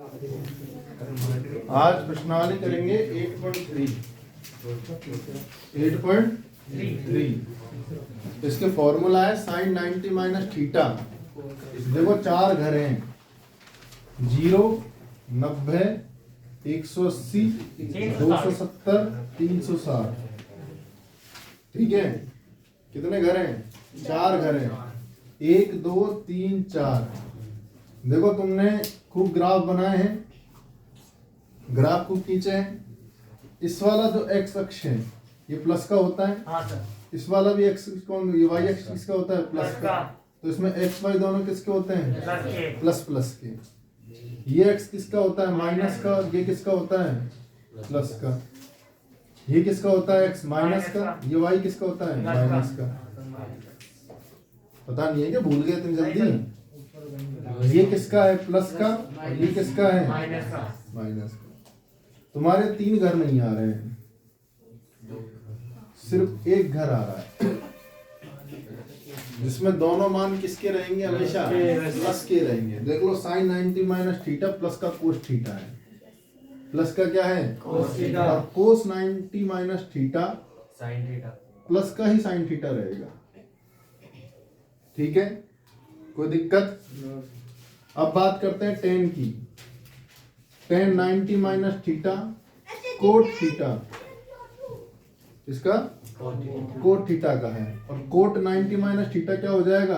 आज प्रश्नावली करेंगे 8.3 इसके फॉर्मूला है साइन 90 माइनस थीटा। देखो चार घर हैं 0, 90, 180, 270, 360। ठीक है, कितने घर हैं? चार घर हैं, 1 2 3 4। देखो तुमने खूब ग्राफ बनाए हैं, ग्राफ को खींचे हैं। इस वाला जो एक्स अक्ष है ये प्लस का होता है। हाँ सर। इस वाला भी एक्स कौन, ये वाई अक्ष किसका होता है? प्लस का। तो इसमें एक्स वाई दोनों किसके होते हैं? प्लस प्लस के। ये एक्स किसका होता है? माइनस का। ये किसका होता है? प्लस का। ये किसका होता है? एक्स माइनस का। ये वाई किसका होता है? माइनस का। पता नहीं है क्या, भूल गए तुम जल्दी? ये किसका है? प्लस का। और ये किसका है? माइनस का। तुम्हारे तीन घर नहीं आ रहे हैं, सिर्फ एक घर आ रहा है जिसमें दोनों मान किसके रहेंगे? हमेशा प्लस के रहेंगे। देख लो साइन 90 माइनस थीटा प्लस का कोस थीटा है। प्लस का क्या है? Cos theta. और कोस 90 minus theta sine theta plus का ही साइन थीटा रहेगा। ठीक है, कोई दिक्कत? अब बात करते हैं टेन की। Ten 90 minus theta cot theta, इसका कोट थीटा का है। और कोट 90 माइनस थीटा क्या हो जाएगा?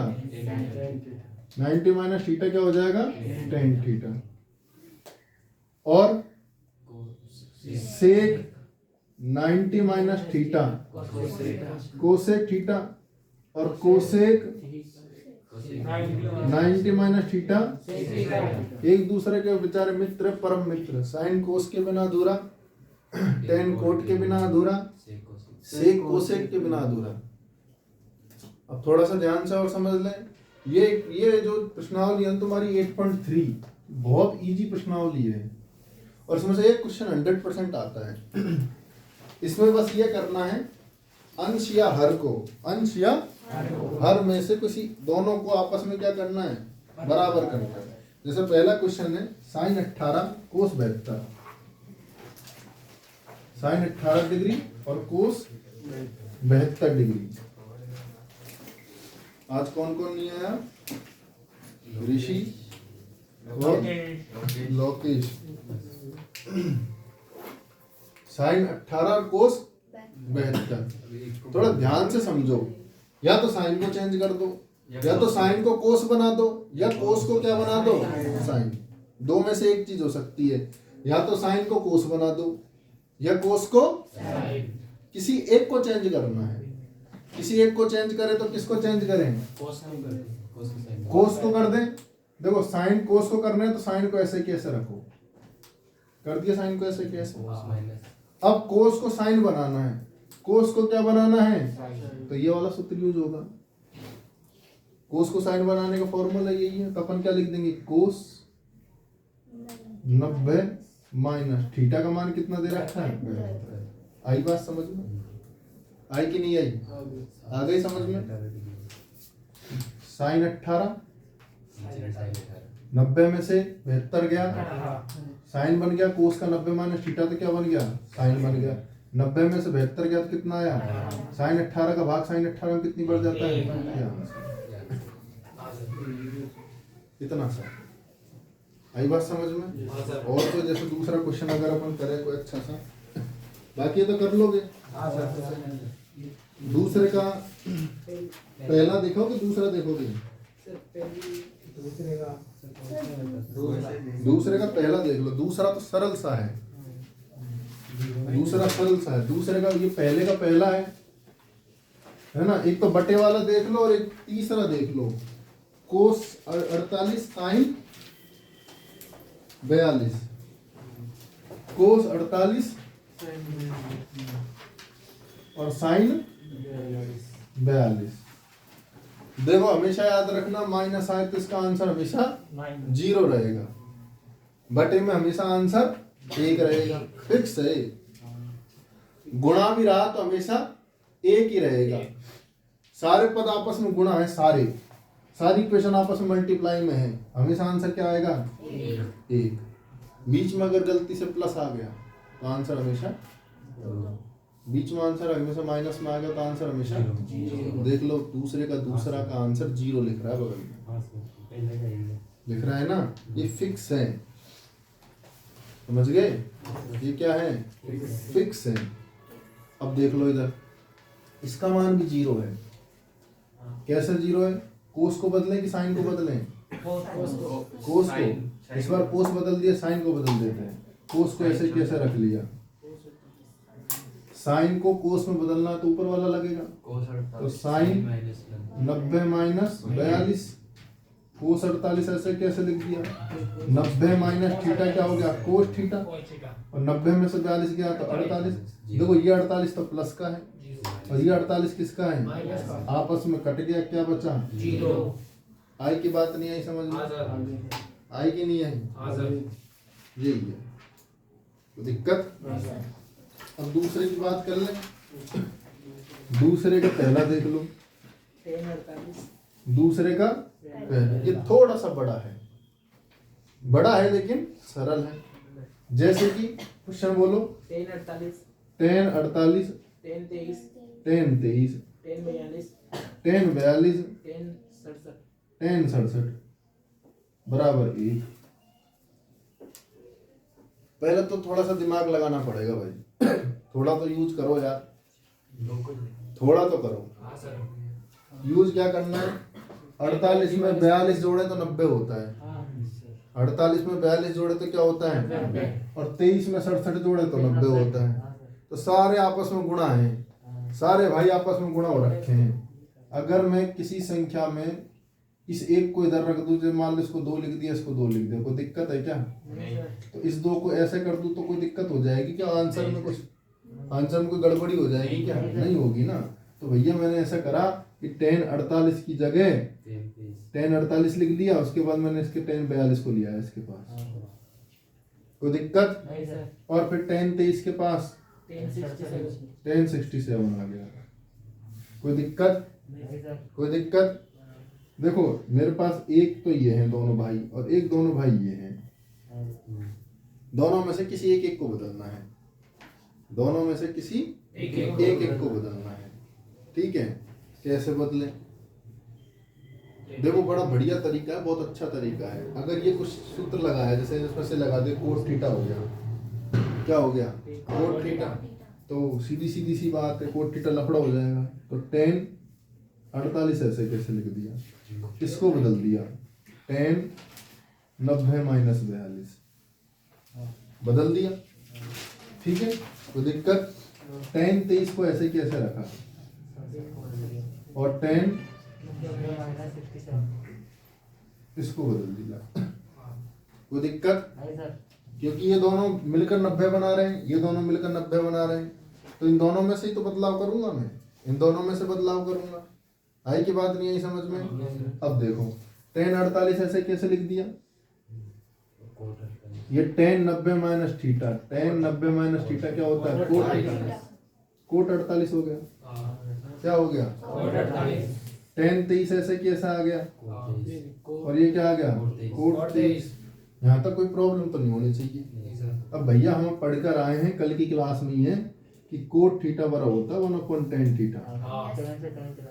90 माइनस थीटा क्या हो जाएगा? Tan theta. और सेक 90 माइनस थीटा कोसेक थीटा। और कोसेक 90 माइनस थीटा एक दूसरे के बेचारे मित्र, परम मित्र। साइन कोस के बिना अधूरा, टेन कोट के बिना अधूरा, सेक कोसेक के बिना अधूरा। अब थोड़ा सा ध्यान से और समझ लें। ये जो प्रश्नावली है तुम्हारी 8.3 बहुत इजी प्रश्नावली है और इसमें से एक क्वेश्चन 100% आता है। इसमें बस ये करना है, अंश या हर को, अंश या हर में से किसी दोनों को आपस में क्या करना है? बराबर करना है। जैसे पहला क्वेश्चन है साइन 18 कोस 72। साइन 18 डिग्री और कोस 72 डिग्री। आज कौन कौन नहीं आया? ऋषि और लोकेश। साइन 18 कोस 72। थोड़ा ध्यान से समझो। या तो साइन को चेंज कर दो, या तो साइन को कोस बना दो, या कोस को क्या बना दो? साइन। दो में से एक चीज हो सकती है, या तो साइन को कोस बना दो या कोस को साइन। किसी एक को चेंज करना है। किसी एक को चेंज करें तो किसको चेंज करें? कोस को कर दें। देखो साइन कोस को करना है तो साइन को ऐसे कैसे रखो, कर दिया साइन को ऐसे कैसे। अब कोस को साइन बनाना है, कोस को क्या बनाना है? तो ये वाला सूत्र यूज होगा। कोस को साइन बनाने का फॉर्मूला यही है। तो अपन क्या लिख देंगे? कोस 90 माइनस थीटा का मान कितना दे रखा है? आई बात समझ में? आई कि नहीं आई? आ गई समझ में? साइन 18 90 में से 72 गया, साइन बन गया। कोस का 90 माइनस थीटा तो क्या बन गया? साइन बन गया। 90 में से 72 गया तो कितना आया? साइन 18 का भाग साइन 18 में कितनी बढ़ जाता है? इतना सा। आई बात समझ में? और तो जैसे दूसरा क्वेश्चन अगर अपन करें कोई अच्छा सा, बाकी ये तो कर लोगे। दूसरे का पहला देखोगे, दूसरा देखोगे? दूसरे का पहला देख लो। दूसरा तो सरल सा है, दूसरा सरल सा है। दूसरे का, ये पहले का पहला है ना। एक तो बटे वाला देख लो और एक तीसरा देख लो। कोस 48 साइन 42। कोस 48 और साइन 42। देखो हमेशा याद रखना, माइनस आए तो इसका आंसर हमेशा 0 रहेगा, बटे में हमेशा आंसर 1 रहेगा, फिक्स है। गुणा भी रहा तो हमेशा 1 ही रहेगा। सारे पद आपस में गुणा है, सारी इक्वेशन आपस में मल्टीप्लाई में है, हमेशा आंसर क्या आएगा? 1। बीच में अगर गलती से प्लस आ गया तो आंसर हमेशा, बीच में आंसर हमेशा माइनस में आ गया तो आंसर हमेशा देख लो दूसरे का दूसरा का आंसर 0 लिख रहा है बगल में, लिख रहा है ना, ये फिक्स है, समझ गए, ये क्या है, फिक्स है। अब देख लो इधर इसका मान भी 0 है, कैसे 0 है, कोस को बदलें कि साइन को बदलें, कोस को, इस बार कोस बदल दिया साइन को बदल देते हैं, कोस को ऐसे कैसे रख लिया, साइन को कोस में बदलना तो ऊपर वाला लगेगा, तो साइन 90 माइनस 42, कोस 48 ऐसे कैसे लिख दिया, 90 माइनस थीटा क्या हो गया, कोस थीटा, और 90 में से 42 गया तो 48, देखो ये 48 तो प्लस का है और ये 48 किसका है, आपस में कट गया, क्या बचा 0। आई की बात नहीं आई समझ में, आई की नहीं आई, यही है तो दिक्कत। अब दूसरे की बात कर ले, दूसरे का पहला देख लो, दूसरे का पहला, ये थोड़ा सा बड़ा है, बड़ा है लेकिन सरल है, जैसे कि क्वेश्चन बोलो, 10 48 10 48 10 23 10 23 10 42 10 42 10 67 10 67 बराबर 1। पहले तो थोड़ा सा दिमाग लगाना पड़ेगा भाई, थोड़ा तो यूज करो यार, थोड़ा तो करो यूज। क्या करना है, 48 में 42 जोड़े तो 90 होता है, 48 में 42 जोड़े तो क्या होता है, और 23 में 67 जोड़े तो 90 होता है, तो सारे आपस में गुणा हैं, सारे भाई आपस में गुणा हो रखे हैं। अगर मैं किसी संख्या में इस एक को इधर रख दूं, मान लो इसको 2 लिख दिया, इसको 2 लिख दिया, कोई दिक्कत है क्या, तो इस 2 को ऐसे कर दूं तो कोई दिक्कत हो जाएगी क्या, आंसर में कुछ, आंसर में कोई गड़बड़ी हो जाएगी क्या, नहीं होगी ना। तो भैया मैंने ऐसा करा कि 10 48 की जगह 10 48 लिख दिया, उसके बाद मैंने इसके 10 42 को लिया है इसके पास, कोई दिक्कत, और फिर 10 23 के पास 10 67 आ गया, कोई दिक्कत, कोई दिक्कत। देखो मेरे पास एक तो ये है दोनों भाई और एक दोनों भाई ये हैं, दोनों में से किसी एक को बदलना है, दोनों में से किसी एक को बदलना है, ठीक है। कैसे बदले, देखो बड़ा बढ़िया तरीका है, बहुत अच्छा तरीका है। अगर ये कुछ सूत्र लगाया, जैसे इसमें से लगा दे कोस थीटा हो गया, क्या हो गया कोस थीटा, तो सीधी सीधी सी बात है कोस थीटा लफड़ा हो जाएगा, तो 10 48 ऐसे कैसे लिख दिया, इसको बदल दिया 10 90 माइनस 42 बदल दिया, ठीक है, कोई दिक्कत। 10 23 को ऐसे कैसे रखा, और 10 इसको बदल दिया, कोई दिक्कत, क्योंकि ये दोनों मिलकर 90 बना रहे हैं, ये दोनों मिलकर 90 बना रहे हैं, तो इन दोनों में से ही तो बदलाव करूंगा मैं, इन दोनों में से बदलाव करूंगा। आई की बात नहीं आई समझ में। अब देखो 10 48 ऐसे कैसे लिख दिया, ये 10 90 माइनस थीटा, 10 90 माइनस थीटा क्या होता है, कोट थीटा, कोट 48 हो गया, क्या हो गया 10 23 ऐसे कैसा आ गया, और ये क्या आ गया कोट 23। यहाँ तक कोई प्रॉब्लम तो नहीं होनी चाहिए। अब भैया हम पढ़कर आए हैं कल की क्लास में ही है कि कोट थीटा बराबर होता है 1/10 थीटा,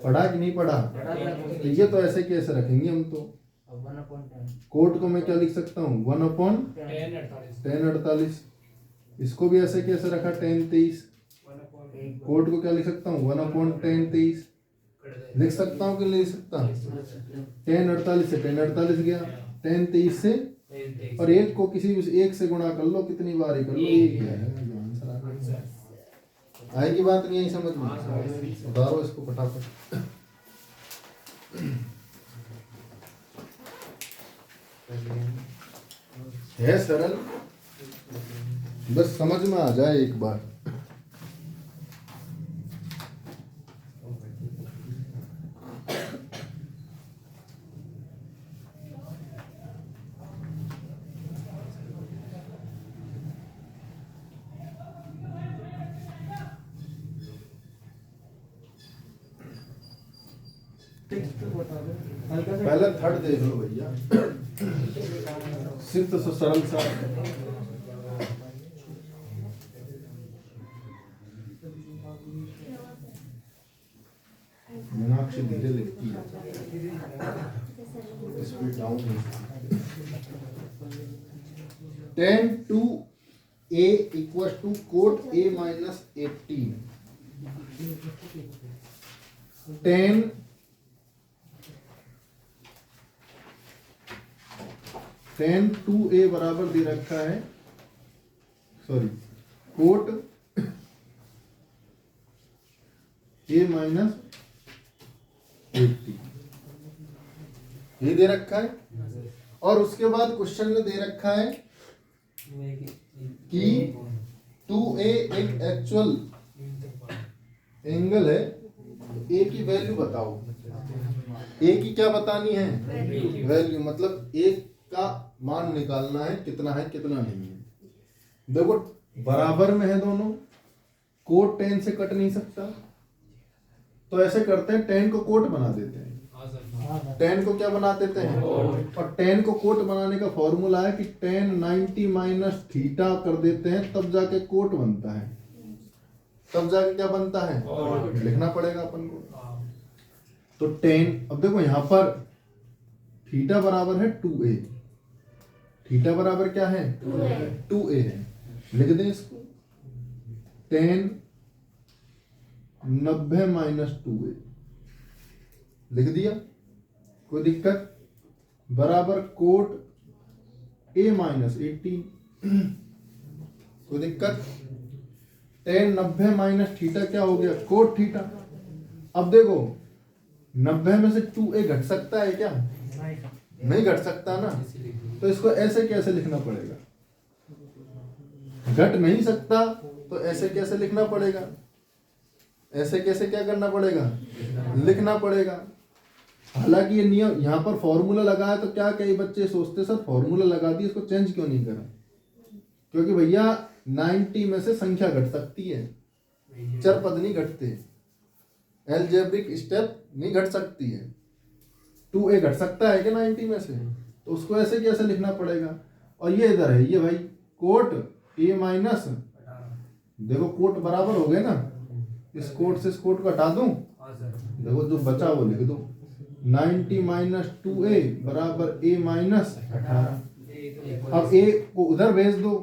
पढ़ा कि नहीं पढ़ा, तो ये तो ऐसे कैसे रखेंगे हम, तो कोट को मैं क्या लिख सकता हूँ 1/10 48, इसको भी ऐसे कैसे रखा 10 23, कोट को क्या लिख सकता हूँ 1/10 23, लिख सकता हूँ कि नहीं लिख सकता, 10 48 से 10 48 गया, 10 23 से, और एक को किसी एक से गुणा कर लो, कितनी बार ही कर लो, एक है आंसर आ गया। आए की बात नहीं आई समझ में, उतारो इसको फटाफट। है सरल, बस समझ में आ जाए एक बार। पहले थर्ड देख लो भैया, सिर्फ तो सरल सा tan 2a equal to cot a minus 18 tan 2a बराबर दे रखा है, सॉरी कोट a माइनस 80 ये दे रखा है। और उसके बाद क्वेश्चन में दे रखा है कि 2a एक एक्चुअल एंगल है, a की वैल्यू बताओ। a की क्या बतानी है? वैल्यू, मतलब a का मान निकालना है, कितना है कितना नहीं है। देखो बराबर में है दोनों, कोट tan से कट नहीं सकता, तो ऐसे करते हैं tan को कोट बना देते हैं। tan को क्या बना देते हैं? और tan को कोट बनाने का फॉर्मूला है कि tan 90 माइनस थीटा कर देते हैं, तब जाके कोट बनता है। तब जाके क्या बनता है? लिखना पड़ेगा अपन को। तो tan, अब देखो यहां पर थीटा बराबर है 2a, थीटा बराबर क्या है? 2a है। लिख दें इसको, tan 90 माइनस 2a लिख दिया, कोई दिक्कत? बराबर कोट a माइनस 18, कोई दिक्कत? tan 90 माइनस थीटा क्या हो गया? Cot theta. अब देखो 90 में से 2a घट सकता है क्या? नहीं घट सकता ना, तो इसको ऐसे कैसे लिखना पड़ेगा? घट नहीं सकता तो ऐसे कैसे लिखना पड़ेगा? ऐसे कैसे क्या करना पड़ेगा? लिखना पड़ेगा। हालांकि ये नियम यहाँ पर फॉर्मूला लगा है, तो क्या कई बच्चे सोचते सर फॉर्मूला लगा दिया, इसको चेंज क्यों नहीं करा? क्योंकि भैया 90 में से संख्या घट सकती है, चर पद नहीं घटते, एलजेब्रिक स्टेप नहीं घट सकती है। 2a घट सकता है क्या 90 में से? तो उसको ऐसे कैसे लिखना पड़ेगा? और ये इधर है, ये भाई कोट a माइनस, देखो कोट बराबर हो गए ना, इस कोट से इस कोट को हटा दूं, देखो जो बचा वो लिख दो, 90 माइनस 2a बराबर a माइनस 18। अब a को उधर भेज दो,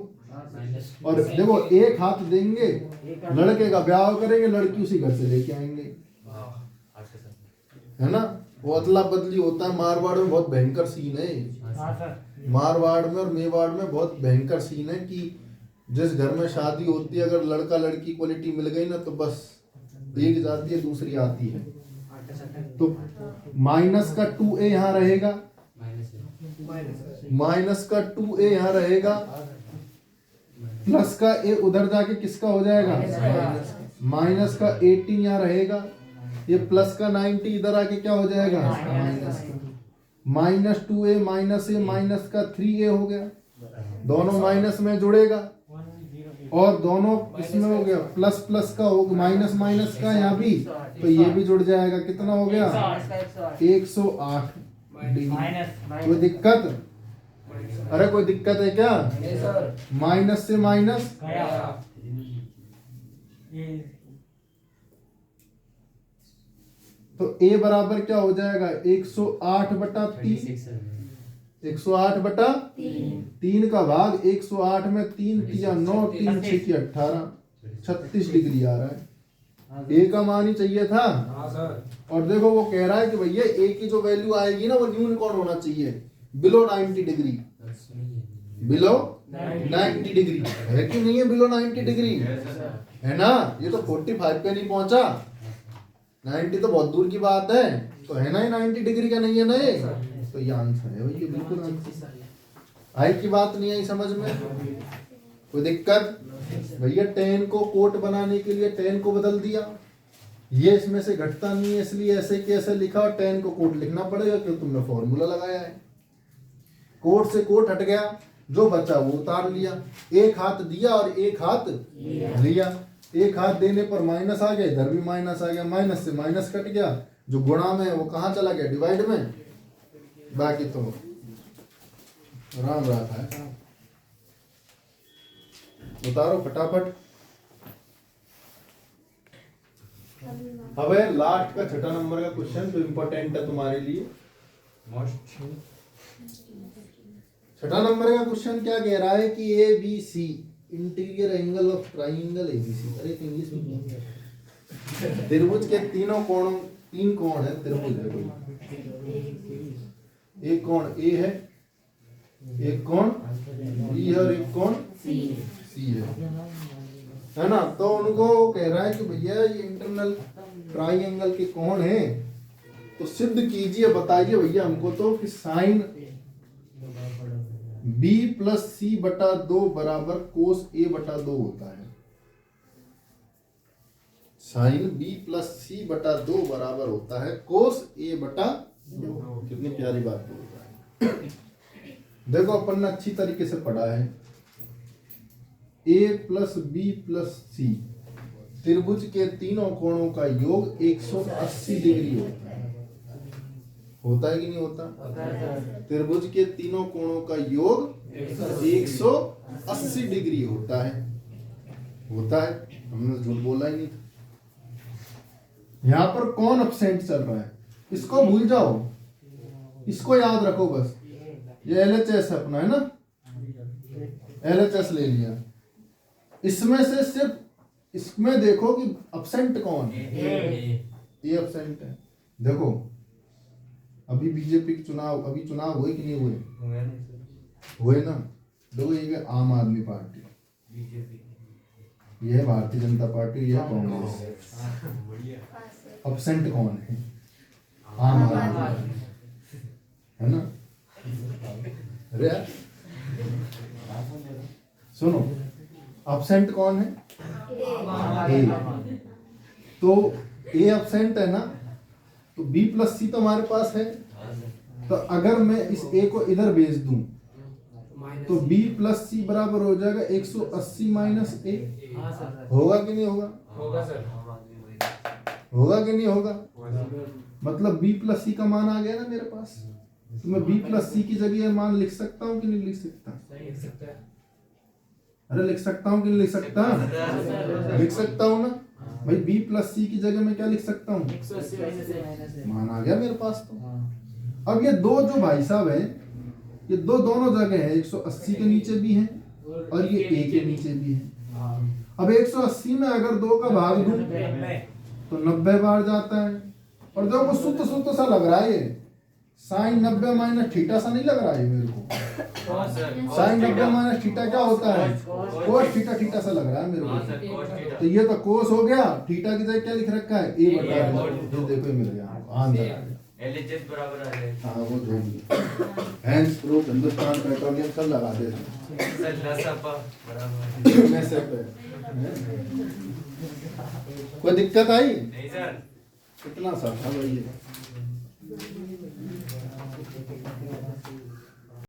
और देखो एक हाथ देंगे, लड़के का ब्याह करेंगे, लड़की उसी घर से लेके आएंगे, है ना? वो अदला बदली होता है। मारवाड़ में बहुत भयंकर सीन है, मारवाड़ में और मेवाड़ में बहुत भयंकर सीन है कि जिस घर में शादी होती है, अगर लड़का लड़की क्वालिटी मिल गई ना, तो बस एक जाती है दूसरी आती है। तो माइनस का 2a यहाँ रहेगा, माइनस का 2a यहाँ रहेगा, प्लस का a उधर जाके किसका हो जाएगा? माइनस का 18 यहाँ रहेगा, ये प्लस का 90 इधर आके क्या हो जाएगा? माइनस का। Minus 2a minus a minus का 3a हो गया, दोनों माइनस में जुड़ेगा, और दोनों इसमें हो गया, प्लस प्लस का हो, माइनस माइनस का यहाँ भी, तो ये भी जुड़ जाएगा। कितना हो गया? 108 डिग्री। कोई दिक्कत? अरे कोई दिक्कत है क्या? माइनस से माइनस, तो a बराबर क्या हो जाएगा? 108 बटा 3, 108 बटा 3 का भाग 108 में 3 किया 9, 3 6 की 18, 36 डिग्री आ रहा है। a का मान ही चाहिए था। और देखो वो कह रहा है कि भैया a की जो वैल्यू आएगी ना, वो न्यून कौन होना चाहिए? बिलो 90 डिग्री, बिलो 90 डिग्री है कि नहीं है? बिलो 90 डिग्री है ना? ये तो 45 पे नहीं पहुंचा, 90 तो बहुत दूर की बात है, तो है ना? ये 90 डिग्री का नहीं है ना ये, तो ये आंसर है भैया, बिल्कुल आंसर। आई की बात नहीं आई समझ में? कोई दिक्कत? भैया tan को कोट बनाने के लिए tan को बदल दिया, ये इसमें से घटता नहीं है, इसलिए ऐसे कैसे लिखा, और tan को कोट लिखना पड़ेगा क्योंकि तुमने फॉर्मूला लगाया है। कोट से कोट हट गया, जो बचा वो उतार लिया, एक हाथ दिया और एक हाथ लिया। एक हाथ देने पर माइनस आ गया, इधर भी माइनस आ गया, माइनस से माइनस कट गया, जो गुणा में है वो कहाँ चला गया? डिवाइड में। बाकी तो राम रहा है। उतारो फटाफट। अब है लास्ट का छठा नंबर का क्वेश्चन, जो इम्पोर्टेंट है तुम्हारे लिए। छठा नंबर का क्वेश्चन क्या कह रहा है कि A B C interior angle of triangle ABC. अरे तो इंग्लिश में त्रिभुज के तीन कोण है त्रिभुज है कोई। एक कोण ए है, एक कोण बी है और एक कोण सी है ना। तो उनको कह रहा है कि भैया ये इंटरनल ट्राइंगल के कोण है, तो सिद्ध कीजिए, बताइए भैया हमको तो कि साइन बी प्लस सी बटा 2 बराबर कोस ए बटा 2 होता है। साइन बी प्लस सी बटा 2 बराबर होता है कोस ए बटा 2। कितनी प्यारी बात बोल रहा है। देखो अपन ने अच्छी तरीके से पढ़ा है, ए प्लस बी प्लस सी त्रिभुज के तीनों कोणों का योग 180 डिग्री होता है कि नहीं होता? त्रिभुज के तीनों कोणों का योग 180 डिग्री होता है। हमने झूठ बोला ही नहीं था। यहां पर कौन अपसेंट चल रहा है, इसको भूल जाओ, इसको याद रखो बस। ये LHS अपना है ना, LHS ले लिया। इसमें से सिर्फ इसमें देखो कि अपसेंट कौन है। ये अपसेंट है। देखो अभी बीजेपी के चुनाव, अभी चुनाव हुए कि नहीं हुए ना। देखो ये आम आदमी पार्टी, ये है भारतीय जनता पार्टी, ये है कांग्रेस। अपसेंट कौन है? आम आदमी है ना। अरे यार सुनो, अपसेंट कौन है? ए। तो ए अपसेंट है ना, तो बी प्लस सी तो हमारे पास है। तो अगर मैं इस ए को इधर भेज दूं तो बी प्लस सी बराबर हो जाएगा 180 माइनस ए। होगा कि नहीं होगा? होगा सर। होगा कि नहीं होगा? मतलब बी प्लस सी का मान आ गया ना मेरे पास। तो मैं बी प्लस सी की जगह मान लिख सकता हूँ कि नहीं लिख सकता? अरे लिख सकता हूँ कि नहीं लिख सकता? लिख सकता हूँ ना भाई। बी प्लस सी की जगह मैं क्या लिख सकता हूँ? मान आ गया मेरे पास। तो अब ये दो जो भाई साहब है, ये दोनों जगह है, 180 के नीचे भी है और ये ए के नीचे भी है। अब 180 में अगर 2 का भाग दूं तो 90 बार जाता है। और देखो सुस्त सा लग रहा है ये, साइन 90 माइनस थीटा सा नहीं लग रहा है मेरे को। साइन 90 माइनस थीटा क्या होता है? कोस थीटा सा लग रहा है मेरे को। तो ये तो कोस हो गया, थीटा की जगह क्या लिख रखा है? ए बटा 2। देखो मिल गया आंसर। LHS बराबर आ जाएगा। हाँ वो जो भी हैंड्स प्रूफ हिंदुस्तान पेट्रोलियम सब लगा दे कोई दिक्कत आई? नहीं सर। कितना सा था भाई ये।